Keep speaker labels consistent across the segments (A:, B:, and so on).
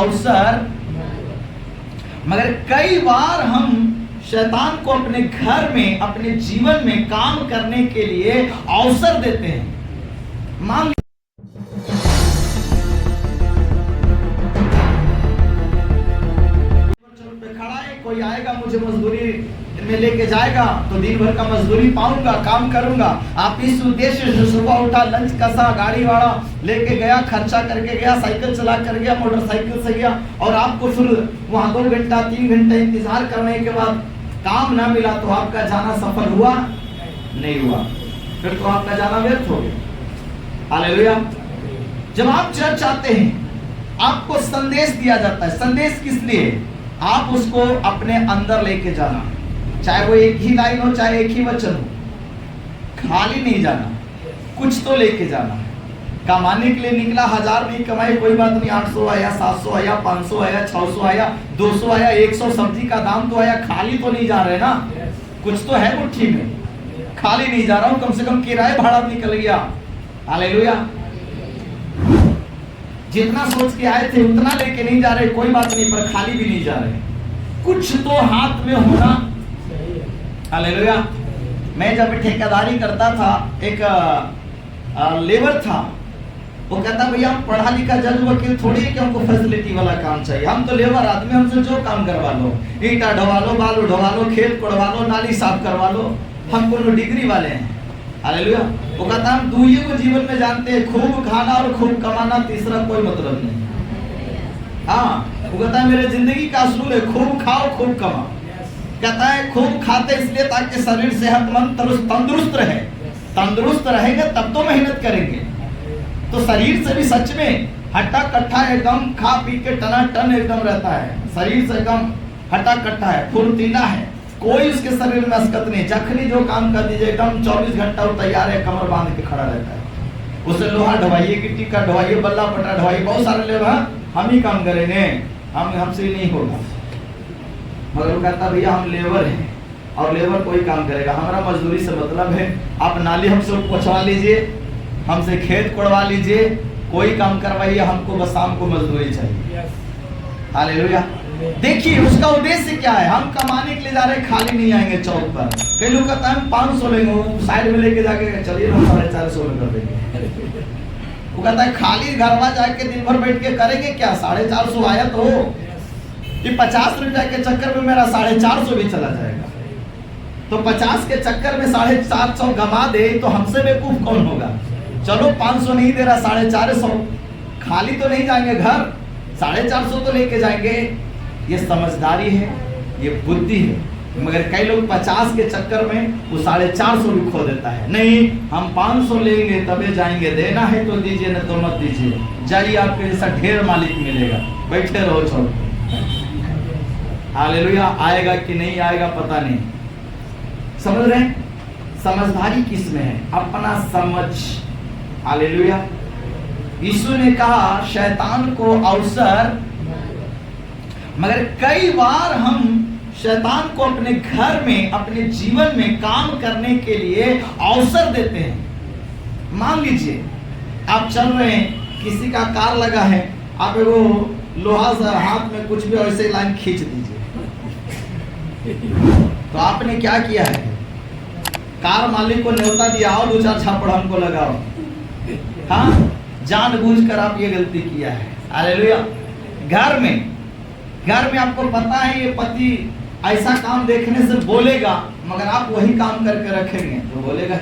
A: अवसर, मगर कई बार हम शैतान को अपने घर में, अपने जीवन में काम करने के लिए अवसर देते हैं। मान खड़ा है, कोई आएगा मुझे मजदूरी में लेके जाएगा तो दिन भर का मजदूरी पाऊंगा, काम करूंगा। आप इस उद्देश्य से सुबह उठा, लंच कसा, गाड़ी वाला लेके गया, खर्चा करके गया, साइकिल चला कर गया, मोटरसाइकिल से गया, और आपको फिर वहां 2 घंटा 3 घंटा इंतजार करने के बाद काम ना मिला तो आपका जाना सफल हुआ नहीं हुआ, फिर तो आपका जाना व्यर्थ हो गया। हालेलुया। जब आप चर्च आते हैं, आपको संदेश दिया जाता है। संदेश किस लिए? आप उसको अपने अंदर लेके जाना, चाहे वो एक ही लाइन हो, चाहे एक ही वचन हो, खाली नहीं जाना, कुछ तो लेके जाना। कमाने के लिए निकला, 1000 नहीं कमाए कोई बात नहीं, 800 आया, 700 आया, 500 आया, 600 आया, 200 आया, 100 सब्जी का दाम तो आया, खाली तो नहीं जा रहे ना, कुछ तो है मुट्ठी में, खाली नहीं जा रहा हूं, कम से कम किराया भाड़ा निकल गया। हालेलुया। जितना सोच के आए थे उतना लेके नहीं जा रहे, कोई बात नहीं, पर खाली भी नहीं जा रहे, कुछ तो हाथ में होना। हालेलुया। मैं जब ठेकेदारी करता था, एक लेबर था, वो कहता भैया हम पढ़ा लिखा जज वकील थोड़ी है कि हमको फैसिलिटी वाला काम चाहिए, हम तो लेबर आदमी, हमसे जो काम करवा लो, ईटा ढवा लो, बालू ढवा लो, खेत कोड़वा लो, नाली साफ करवा लो, हम कोनो डिग्री वाले हैं। हालेलुया। वो कहता हम दुइये को जीवन में जानते हैं, खूब खाना और खूब कमाना, तीसरा कोई मतलब नहीं। हाँ, वो कहता है मेरे जिंदगी का असूल है खूब खाओ खूब कमाओ। कहता है खूब खाते इसलिए ताकि शरीर सेहतमंद तंदुरुस्त रहे, तंदुरुस्त रहेंगे तब तो मेहनत करेंगे। तो शरीर से भी सच में हट्टा कट्ठा एकदम खा पी के टनाटन एकदम रहता है, शरीर से एकदम हट्टा कट्ठा है, फुर्तीला है, कोई उसके शरीर में असकत नहीं। जखनी जो काम कर दीजिए एकदम 24 घंटा वो तैयार है, कमर बांध के खड़ा रहता है। उसे लोहा ढवाइए, गिट्टी का ढवाइए, बल्ला पटा ढवाइए, बहुत सारे लेबर हम ही काम करेंगे, हमसे नहीं होगा। मगर वो कहता भैया हम लेबर हैं और लेबर कोई काम करेगा, हमारा मजदूरी से मतलब है, आप नाली हमसे पहुंचवा लीजिए, हमसे खेत कोड़वा लीजिए, कोई काम करवाइए, हमको बस शाम को मजदूरी चाहिए। हालेलुया। देखिए उसका उद्देश्य क्या है, हम कमाने के लिए जा रहे, खाली नहीं आएंगे चौक पर। कई लोग कहता है 500 लेंगे, साइड में लेके जाके चलिए ना 450 में कर देंगे। वो कहता है खाली घरवा जाके दिन भर बैठ के करेंगे क्या, 450 आया तो कि 50 रुपया के चक्कर में मेरा 450 भी चला जाएगा, तो 50 के चक्कर में 450 गमा दे तो हमसे बेवकूफ कौन होगा। चलो 500 नहीं दे रहा, 450, खाली तो नहीं जाएंगे घर, 450 तो लेके जाएंगे। ये समझदारी है, ये बुद्धि है। मगर कई लोग 50 के चक्कर में वो 450 भी खो देता है। नहीं हम 500 लेंगे तबे जाएंगे, देना है तो दीजिए, न तो मत दीजिए, जाइए आपके जैसा ढेर मालिक मिलेगा, बैठे रहो छोड़। हालेलुया। आएगा कि नहीं आएगा पता नहीं। समझ रहे हैं? समझदारी किस में है? अपना समझ। हालेलुया। यीशु ने कहा शैतान को अवसर, मगर कई बार हम शैतान को अपने घर में, अपने जीवन में काम करने के लिए अवसर देते हैं। मान लीजिए आप चल रहे हैं, किसी का कार लगा है, आप वो लोहा सा हाथ में कुछ भी ऐसे लाइन खींच दीजिए, तो आपने क्या किया है, कार मालिक को न्योता दिया, आओ 2-4 झापड़ हमको लगाओ। हाँ, जानबूझकर आप ये गलती किया है। हालेलुया। घर में आपको पता है ये पति ऐसा काम देखने से बोलेगा, मगर आप वही काम करके रखेंगे तो बोलेगा।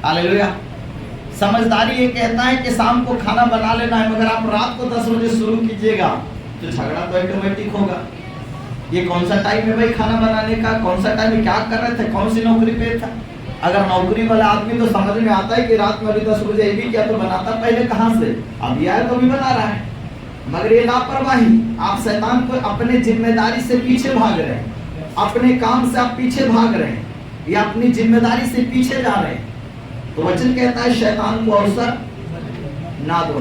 A: हालेलुया। समझदारी ये कहता है कि शाम को खाना बना लेना है, मगर आप रात को 10 बजे शुरू कीजिएगा तो झगड़ा तो ऑटोमेटिक होगा। ये कौन सा टाइम है भाई खाना बनाने का, कौन सा टाइम है, क्या कर रहे थे, कौन सी नौकरी पे था। अगर नौकरी वाला आदमी तो समझ में आता है कि रात में अभी 10 बजे ये भी क्या तो बनाता पहले कहाँ से, अभी आया तो भी बना रहा है। मगर ये लापरवाही, आप शैतान को अपने जिम्मेदारी से पीछे भाग रहे हैं, अपने काम से आप पीछे भाग रहे हैं, या अपनी जिम्मेदारी से पीछे जा रहे हैं। तो वचन कहता है शैतान को अवसर ना दो।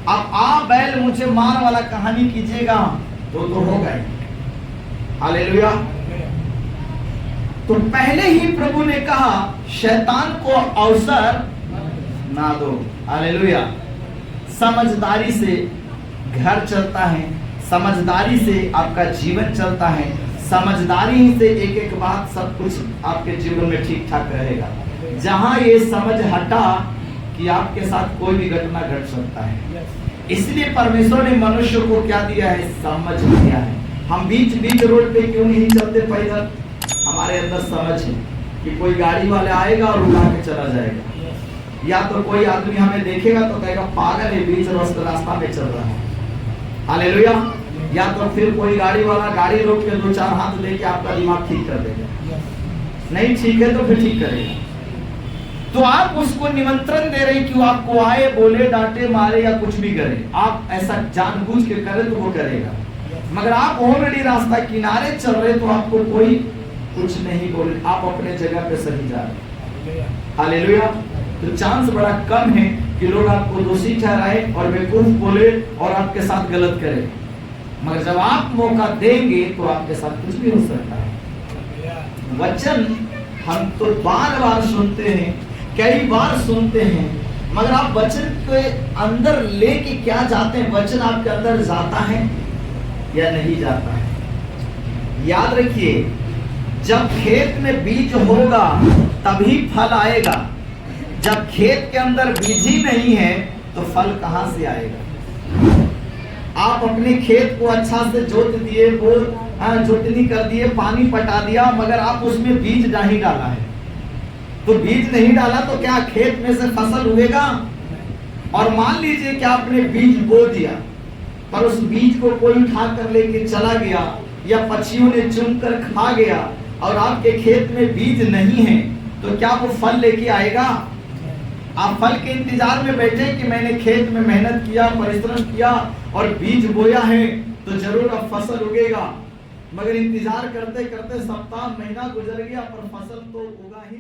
A: अब आ बैल मुझे मार वाला कहानी कीजिएगा तो होगा ही। हालेलुया। तो पहले ही प्रभु ने कहा शैतान को अवसर ना दो। हालेलुया। समझदारी से घर चलता है, समझदारी से आपका जीवन चलता है, समझदारी से एक एक बात सब कुछ आपके जीवन में ठीक ठाक रहेगा। जहां ये समझ हटा कि आपके साथ कोई भी घटना घट सकता है, इसलिए परमेश्वर ने मनुष्य को क्या दिया है? समझ दिया है। हम बीच बीच रोड पे क्यों नहीं चलते पैदल? हमारे अंदर समझ है कि कोई गाड़ी वाला आएगा और उड़ा के चला जाएगा, या तो कोई आदमी हमें देखेगा तो कहेगा पागल है, बीच रास्ता में चल रहा है। हालेलुया। या तो फिर कोई गाड़ी वाला गाड़ी रोक के 2-4 हाथ लेके आपका दिमाग ठीक कर देगा। नहीं ठीक है तो फिर ठीक करेगा। तो आप उसको निमंत्रण दे रहे कि वो आपको आए, बोले, डांटे, मारे या कुछ भी करे। आप ऐसा जानबूझ के करें तो वो करेगा। मगर आप ऑलरेडी रास्ता किनारे चल रहे तो आपको कोई कुछ नहीं बोले, आप अपने जगह पे सही जा रहे। हालेलुया। तो चांस बड़ा कम है कि लोग आपको दोषी ठहराए और बेवकूफ बोले और आपके साथ गलत करें। मगर जब आप मौका देंगे तो आपके साथ कुछ भी हो सकता है। वचन हम तो बार बार सुनते हैं, कई बार सुनते हैं, मगर आप वचन के अंदर लेके क्या जाते हैं? वचन आपके अंदर जाता है या नहीं जाता है? याद रखिए, जब खेत में बीज होगा तभी फल आएगा। जब खेत के अंदर बीज ही नहीं है तो फल कहां से आएगा? आप अपने खेत को अच्छा से जोत दिए, वो जोतनी कर दिए, पानी पटा दिया, मगर आप उसमें बीज नहीं डाला है। तो बीज नहीं डाला तो क्या खेत में से फसल उगेगा? और मान लीजिए कि आपने बीज बो दिया, पर उस बीज को कोई उठा कर लेके चला गया या पक्षियों ने चुन कर खा गया और आपके खेत में बीज नहीं है, तो क्या वो फल लेके आएगा? आप फल के इंतजार में बैठे कि मैंने खेत में मेहनत किया, परिश्रम किया और बीज बोया है तो जरूर अब फसल उगेगा। मगर इंतजार करते करते सप्ताह, महीना गुजर गया पर फसल तो उगा ही